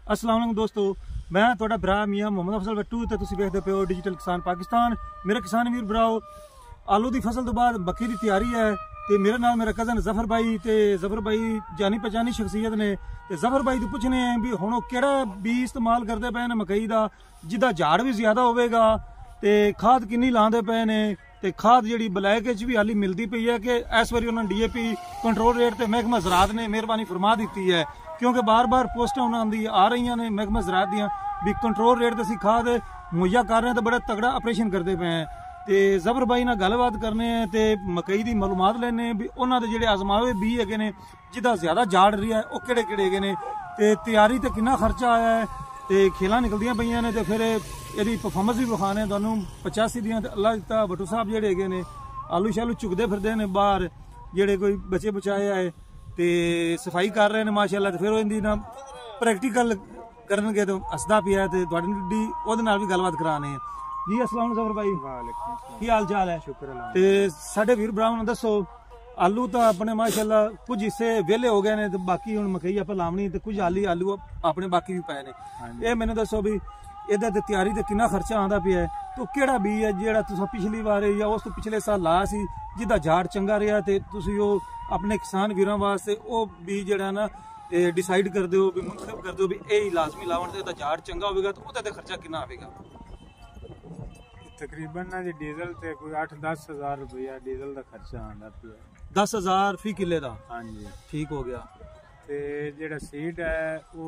अस्सलाम वालेकुम दोस्तों, मैं तुहाडा भरा मियां मुहम्मद अफजल बट्टू ते तुसीं वेखदे पे हो डिजिटल किसान पाकिस्तान। मेरे किसान वीर भराओ, आलू की फसल तो बाद मक्की की तैयारी है ते मेरे नाल मेरा कज़न जफर भाई ते जफर भाई जानी पहचानी शख्सियत ने ते जफर भाई तो पुछने हैं भी हुण किहड़ा बीज इस्तेमाल करते पे ने मकई का जिहदा झाड़ भी ज्यादा होवेगा ते खाद किन्नी लांदे पे ने ते खाद जिहड़ी ब्लैक च भी हाली मिलती पई है कि इस बारी उन्होंने DAP कंट्रोल रेट ते महकमा ज़राअत ने मेहरबानी फरमा दी है, क्योंकि बार बार पोस्टां उन्होंने आ रही ने महकमा ज़राअत दियां भी कंट्रोल रेट ते असीं खाद मुहैया कर रहे हैं तो बड़ा तगड़ा ऑपरेशन करते पे हैं। तो जफर भाई नाल गलबात करने तो मकई की मालूमात लेने भी उन्होंने जोड़े आजमावे बीज है ने जिदा ज्यादा झाड़ रही है वह किहड़े किहड़े है ने ते तैयारी ते कितना खर्चा आया है तो खेलां निकलदियां पईयां ने तो फिर यदि परफॉर्मेंस भी विखाने तुहानूं 85 दियां ते अल्लाह दिता भट्टू साहब जिहड़े है ने आलू शालू चुकते फिरदे ने बाहर जिहड़े कोई बचे बचाए आए तो सफाई कर रहे हैं माशाअल्लाह। तो फिर इहदी ना प्रैक्टिकल करनगे तो हसदा पिया ते तुहाडी ओहदे नाल भी गलबात कराने जी। अस्सलाम वालेकुम जफर भाई, की हाल चाल है? शुक्र है। ते साडे वीर भरावां नूं दसो, आलू तो अपने माशाअल्लाह कुछ हिस्से वेले हो गए ने ते बाकी हुण मकई आपां लावणी ते कुछ आलू अपने बाकी भी पए ने। ये मैनू दसो भी इहदा ते तैयारी ते कितना खर्चा आंदा पिया है तो किहड़ा बीज है जिहड़ा तुसां पिछली वार या उस तो पिछले साल लाया सी जिहदा झाड़ चंगा रहा ते तुसीं ओह अपने किसान वीरां वास्ते ओह बीज जिहड़ा ना डिसाइड कर दो भी मुंतखब कर दो भी यही लाजमी लावन ते झाड़ चंगा होगा तो उहदा ते खर्चा कितना आवेगा? तकरीबन ना जी डीजल ते कोई 8-10 हज़ार रुपया डीजल का खर्चा आंदा पिया। 10,000 फी किले का? हाँ जी, ठीक हो गया। ते जेड़ा सीड है वो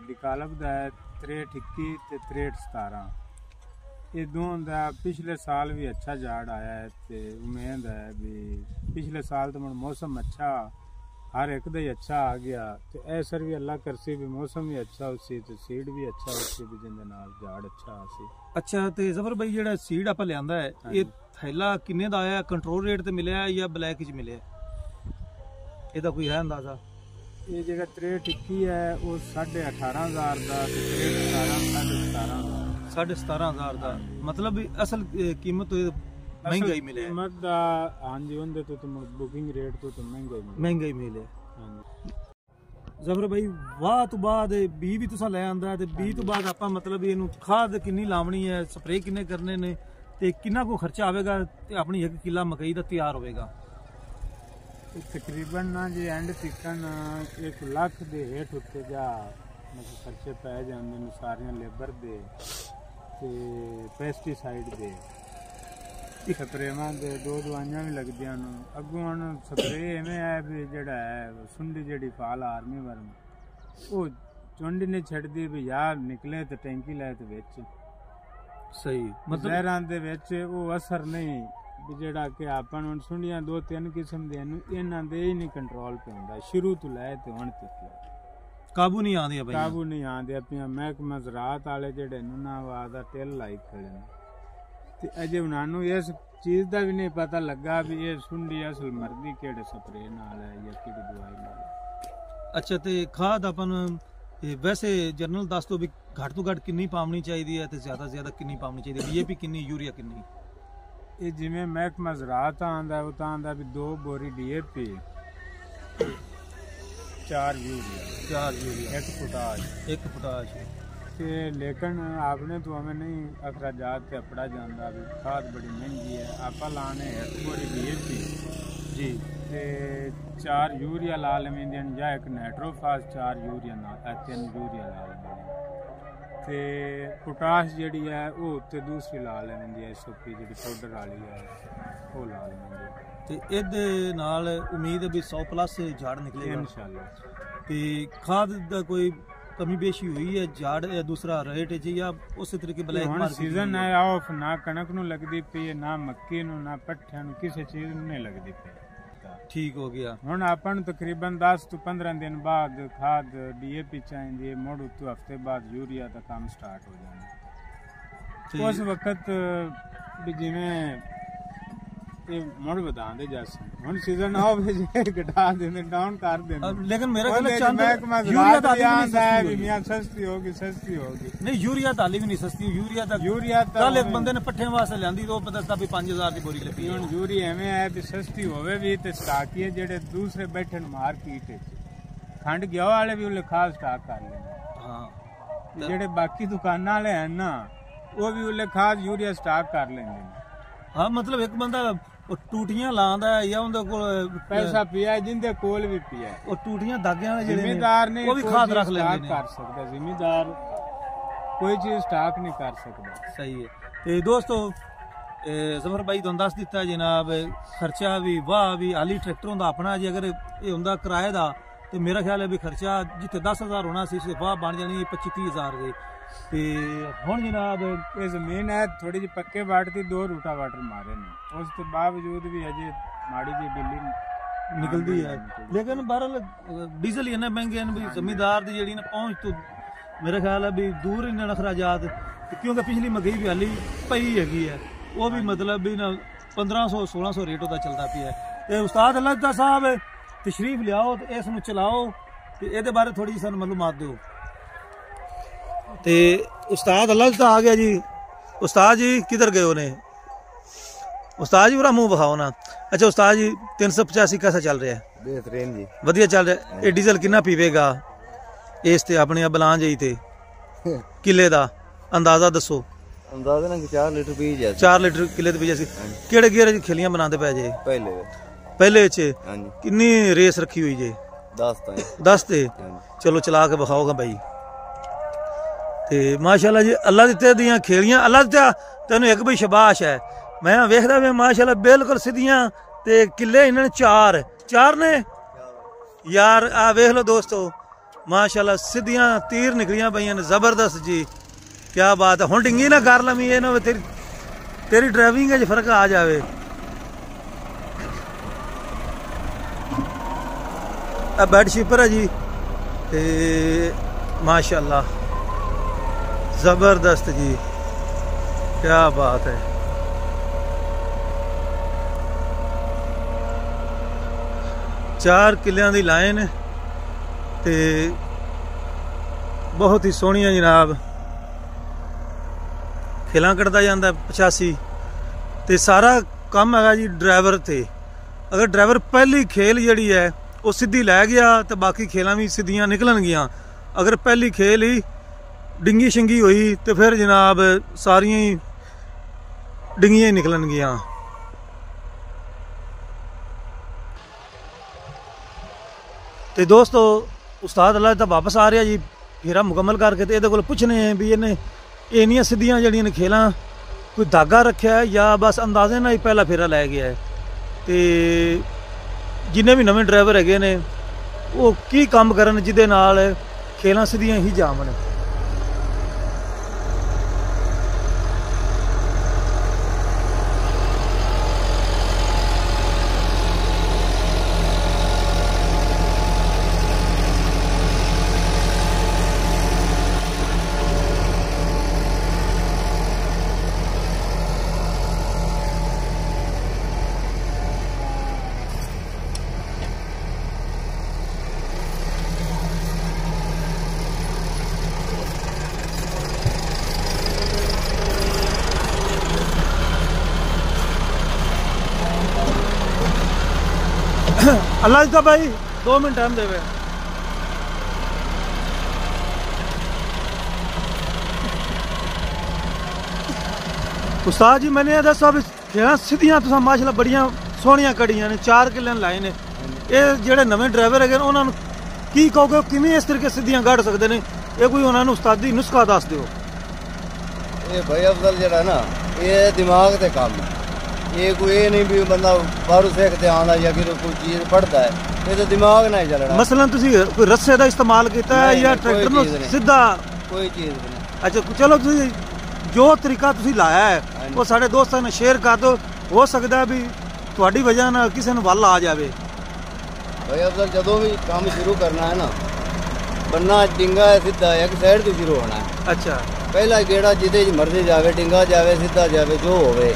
डिकालब दा है 6321 ते 6317। ये दोनों दा पिछले साल भी अच्छा झाड़ आया है ते उम्मीद है भी पिछले साल तो मौसम अच्छा हर एक दा ही अच्छा आ गया तो ऐसर भी अल्लाह करसी भी मौसम भी अच्छा उसी तो सीड भी अच्छा उसी भी जिंदे नाल झाड़ अच्छा आसी। अच्छा तो जफर भाई जेड़ा सीड आप लियांदा है ये थैला किन्ने दा आया, कंट्रोल रेट ते मिलिया या ब्लैक च मिलिया, ਇਹਦਾ कोई है अंदाजा? ये जेड़ा 6321 है वो 18,500 दा ते 6317 17,500 दा मतलब असल कीमत महंगा ही मिले कीमत दा। हां जी, उनदे तो बुकिंग रेट तो महंगा ही मिले। जफर भाई वाह तो बाद बी भी तुसा ले आंदा ते बी तो बाद आपां मतलब इहनूं खाद किन्नी लावनी है, स्प्रे किन्ने करने ने ते किन्ना को खर्चा आवेगा ते अपनी 1 किला मकई दा तैयार होवेगा? तकरीबन ना जी एंड तिकन 1 लाख दे हेठ उत्ते जा मतलब खर्चे पै जांदे ने सारियां लेबर दे ते पेस्टिसाइड दे स्प्रेवां दे 2 दवाइयां भी लगदियां ने। अगों हुण स्प्रे इवें है भी जेड़ा है सुंडी जेड़ी फाल आर्मी वर्म वो चुंडी ने छड्डी भी यार निकले ते टैंकी लाए ते विच सही मतलब लहरां दे विच वो असर नहीं भी जेड़ा कि आपन हुण सुंडियां 2-3 किस्म दे इन्हां दे ही नहीं कंट्रोल पे हुंदा शुरू तो लाए ते हुण तक काबू नहीं आंदियां भाई, काबू नहीं आंदियां पियां। महकमा ज़राअत वाले जेड़े नुना वादा टेल लाई खड़े ने ते अजे उन्हां इस चीज का भी नहीं पता लगा भी ये सुंडी असल मर्दी केड़े स्प्रे नाल है या केड़ी दवाई नाल। अच्छा तो खाद अपन वैसे जनरल दस तो भी घट तो घट किन्नी पावनी चाहिए है ते ज्यादा किन्नी पावनी चाहिए, DAP किन्नी, यूरिया किन्नी? ये जिवें महकमा ज़राअत आंदा है वो तां आंदा भी 2 बोरी DAP 4 यूरिया 1 पोटाश ते लेकिन आपने तो हमें नहीं अखराजात ते अपड़ा जांदा भी खाद बड़ी महंगी है। आपा लाने 1 बोरी DAP जी ते 4 यूरिया ला लेंदे या 1 नाइट्रोफास 4 यूरिया ना 3 यूरिया ला लेंदे ते पोटाश जेड़ी है वो उत्ते दूसरी ला लेंदी है SOP जेड़ी पाउडर वाली है वो ला लेंदे ते इहदे नाल उम्मीद है भी 100+ झाड़ निकलेगा इंशाल्लाह। ते खाद दा कोई कमी बेशी हुई है झाड़ या दूसरा रेट है या उस तरीके ब्लैक मार्केट सीजन है ऑफ ना कणक नूं लगदी पई है ना मक्की नूं ना पट्ठियां नूं किसी चीज नूं नहीं लगदी पई। ठीक हो गया। हुण आपन तकरीबन 10 तो 15 दिन बाद खाद DAP चाहिए है, मुड़ तो हफ्ते बाद यूरिया का काम स्टार्ट हो जाना। उस वक्त भी जिवें ये मुड़ बधांदे जैसे हुण सीजन ऑफ घटा देंदे डाउन कर देंदे, लेकिन मेरा ख्याल चंद यूरिया सस्ती होगी नहीं, यूरिया ताली भी नहीं सस्ती। यूरिया कल एक बंदे ने पट्ठे वास्ते लियांदी तो पता भी 5,000 की बोरी लगी। हुण यूरिया एवें है भी सस्ती होवे भी ते स्टाकी जेड़े दूसरे बैठे मार्केट खंड गया वाले भी उन्हें खास स्टाक कर लेंगे। ਜਿਹੜੇ ਬਾਕੀ ਦੁਕਾਨਾਂ ਵਾਲੇ ਹਨ ਨਾ ਉਹ ਵੀ ਉਹਲੇ ਖਾਦ ਯੂਰੀਆ ਸਟਾਕ ਕਰ ਲੈਂਦੇ ਨੇ। ਹਾਂ ਮਤਲਬ ਇੱਕ ਬੰਦਾ ਉਹ ਟੂਟੀਆਂ ਲਾਉਂਦਾ ਜਾਂ ਉਹਦੇ ਕੋਲ ਪੈਸਾ ਪਿਆ ਜਿੰਦੇ ਕੋਲ ਵੀ ਪਿਆ ਉਹ ਟੂਟੀਆਂ ਦਾਗਿਆਂ ਦੇ ਜਿਹੜੇ ਜ਼ਿਮੀਦਾਰ ਨੇ ਉਹ ਵੀ ਖਾਦ ਰੱਖ ਲੈਂਦੇ ਨੇ। ਕਰ ਸਕਦਾ ਜ਼ਿਮੀਦਾਰ ਕੋਈ ਚੀਜ਼ ਸਟਾਕ ਨਹੀਂ ਕਰ ਸਕਦਾ। ਸਹੀ ਹੈ। ਤੇ ਦੋਸਤੋ ਜ਼ਫਰ ਭਾਈ ਤੁਹਾਨੂੰ ਦੱਸ ਦਿੱਤਾ ਜਨਾਬ ਖਰਚਾ ਵੀ ਵਾਹ ਵੀ ਆਲੀ ਟਰੈਕਟਰਾਂ ਦਾ ਆਪਣਾ ਜੇ ਅਗਰ ਇਹ ਹੁੰਦਾ ਕਿਰਾਏ ਦਾ ਤੇ ਮੇਰਾ ਖਿਆਲ ਹੈ ਵੀ ਖਰਚਾ ਜਿੱਥੇ 10,000 ਹੋਣਾ ਸੀ ਸਿਰਫ ਵਾਹ ਬਣ ਜਾਣੀ 25-30,000 ਦੇ। ਤੇ ਹੁਣ ਜਨਾਬ ਇਹ ਜ਼ਮੀਨ ਹੈ ਥੋੜੀ ਜਿਹੀ ਪੱਕੇ ਵਾਟ ਦੀ 2 ਰੂਟਾ ਵਾਟਰ ਮਾਰੇ ਨੇ ਉਸ ਤੋਂ ਬਾਵਜੂਦ ਵੀ ਅਜੇ ਮਾੜੀ ਜਿਹੀ ਬਿੱਲੀ ਨਿਕਲਦੀ ਹੈ। ਲੇਕਿਨ ਬਹਰਲ ਡੀਜ਼ਲ ਹੀ ਇੰਨੇ ਮਹਿੰਗੇ ਨੇ ਵੀ ਜ਼ਮੀਂਦਾਰ ਦੀ ਜਿਹੜੀ ਨਾ ਪਹੁੰਚ ਤੋਂ ਮੇਰਾ ਖਿਆਲ ਹੈ ਵੀ ਦੂਰ ਇਹਨਾਂ ਨੇ ਅਖਰਾਜਾਤ ਕਿਉਂਕਿ ਪਿਛਲੀ ਮਹਿੰਗਾਈ ਵੀ ਹਾਲੀ ਪਈ ਹੈਗੀ ਹੈ ਉਹ ਵੀ ਮਤਲਬ ਵੀ ਨਾ 1500-1600 ਰੇਟ ਉਹਦਾ ਚੱਲਦਾ ਪਿਆ ਹੈ। ਤੇ ਉਸਤਾਦ ਅੱਲਾਹ ਸਾਹਿਬ ਤਸ਼ਰੀਫ ਲਿਆਓ ਤੇ ਇਸ ਨੂੰ ਚਲਾਓ ਤੇ ਇਹਦੇ ਬਾਰੇ ਥੋੜੀ ਜਿਹੀ ਸਾਨੂੰ ਮਾਲੂਮਾਤ ਦਿਓ। ਤੇ ਉਸਤਾਦ ਅੱਲਾਹ ਤਾਂ ਆ ਗਿਆ ਜੀ। ਉਸਤਾਦ ਜੀ किधर गए होने? उस्ताद जी पूरा मुंह बखाओ ना। अच्छा उस्ताद जी 385 कैसा चल रहा है? बेहतरीन जी वधिया चल रहा है। ये डीजल कितना पीवेगा इस ते अपने बलां जाई ते किले दा अंदाजा दसो। अंदाजा ना 4 लीटर पी जाए 4 लीटर किले ते पी जासी। केड़े गियर च खेलियां बनांदे पै जे? पहले च कितनी रेस रखी हुई जे? 10 ते चलो चला के बखाओगा भाई। ते माशाल्लाह जी अल्लाह दित्ते दियां खेलियां अल्लाह दित्ता तेन एक भी शबाश है। मैं वेखदा वे माशाल्लाह बिल्कुल सीधियां ते किले इन्होंने 4 ने यार आ वेख लो दोस्तों माशाल्लाह सीधियां तीर निकलियां पईयां ने जबरदस्त जी क्या बात है। हुण डिंगी ना कर लमी ये ना तेरी ड्राइविंग च फर्क आ जावे। बेड शीपर है जी ते माशाल्लाह जबरदस्त जी क्या बात है। चार किलियां दी लाइन ते बहुत ही सोहनियां जनाब खेलां कटदा जांदा 85 ते सारा काम हैगा जी ड्राइवर ते। अगर ड्राइवर पहली खेल जिहड़ी है वो सीधी लै गया तो बाकी खेलां भी सीधियां निकलन गियां। अगर पहली खेल ही डिंगी शिंगी हुई तो फिर जनाब सारियां ही डिंगियां ही निकलन गियां। तो दोस्तों उस्ताद अल्लाह तो वापस आ रहा जी फेरा मुकम्मल करके तो ये पुछने हैं भी इन्हें इन्नियां सीधियां जड़ियां ने खेलां कोई धागा रखा है या बस अंदाजे ना ही पहला फेरा लै गया है। तो जिन्हें भी नवे ड्राइवर है ने वो की काम करन जिदे नाल खेलां सीधियां ही जामन। अल्लाह का भाई 2 मिनट टाइम देवे। उस्ताद जी मैंने ये दसा भी खेलां सीधियां तुसां माशाल्लाह बड़ियां सोहणियां कड़ियां ने 4 किले लाए ने। ये जेड़े नवे ड्राइवर है उन्होंने की कहोगे किवें इस तरीके सीधियां कढ़ सकते हैं? ये कोई उन्होंने उस्तादी नुस्खा दस दिओ। ये भाई अफजल जेड़ा ना ये दिमाग ते काम है। ये कोई ये नहीं भी बंदा बाहरों सीखते आंदा या फिर कोई चीज पढ़ता है ये तो दिमाग नहीं चलना। मसलन तुसी कोई रस्से का इस्तेमाल किया है या ट्रैक्टर में सीधा कोई चीज नहीं। अच्छा चलो तुसी जो तरीका तुसी लाया है वो साढ़े दोस्तों ने शेयर कर दो। हो सकता है भी तुहाडी वजह नाल किसी नूं वल आ जावे। भाई अफजल जदों भी काम शुरू करना है ना बनना डिंगा सीधा एक साइड तो शुरू होना है। अच्छा पहला गेड़ा जिदे मर्जी जावे डिंगा जावे सीधा जावे जो होवे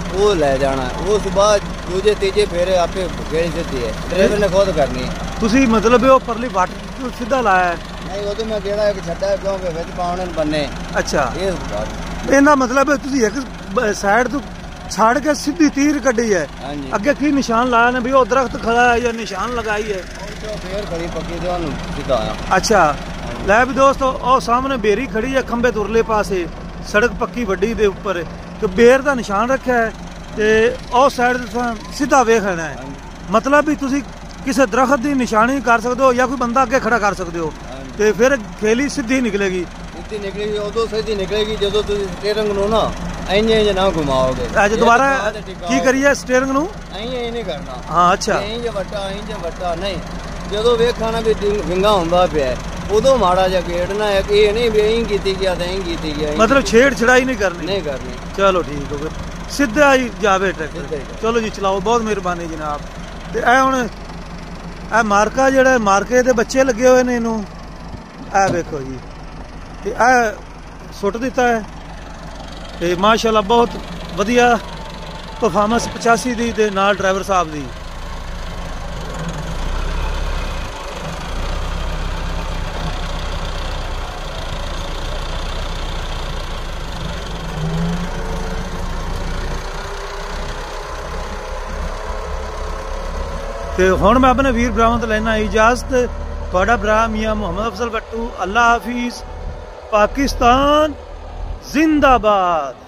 वो ले जाना है। उस बाद दूजे तीजे फेरे आपे गेड़ी सीधी है ड्राइवर ने खुद करनी है। तुसी मतलब वो परली वाटर सीधा लाया है? नहीं वो तो मैं गेड़ा एक छड्डा है क्योंकि विच पाउणे बनने। अच्छा इस बात इहदा मतलब है तुसी एक साइड तो छाड़ के सीधी तीर कड्डी है। अगे की निशान लाया ने भी वो दरख्त खड़ा है या निशान लगाई है? फिर खड़ी पक्की तो सीधा आया। अच्छा लै भी दोस्तों और सामने बेरी खड़ी है खंबे तुरले पासे सड़क पक्की वड्डी दे उपर तो बेर का निशान रखा है ते और साइड सीधा वेखना है मतलब भी तुसी किसी दरख्त की निशानी कर सकते हो या कोई बंदा अगे खड़ा कर सकते हो तो फिर खेली सीधी निकलेगी उदो सीधी निकलेगी जो तुम स्टीयरिंग नू ना इंज इंज ना घुमाओगे अज दोबारा की करिए स्टीयरिंग नू इंज नहीं करना हाँ अच्छा इंज वट्टा नहीं जो वेखा ना भी विंगा होंदा पिया उदो माड़ा जा गेड़ना है ये नहीं भी इंज कीती गया ते इंज कीती गया मतलब छेड़ छड़ाई नहीं करनी चलो ठीक हो गया सीधा ही जावे ट्रैक्टर चलो जी चलाओ बहुत मेहरबानी जनाब ते ए हुण ए मार्का जिहड़ा मार्के दे बच्चे लगे हुए ने इनू ए देखो जी ते ए सुट दिता है ते माशाअल्लाह बहुत वधिया परफॉर्मेंस 85 दी ते नाल ड्राइवर साहब दी तो हुण मैं अपने वीर भरावां तो लेना इजाजत तुहाडा भरा मियां मोहम्मद अफजल बट्टू अल्लाह हाफिज पाकिस्तान जिंदाबाद।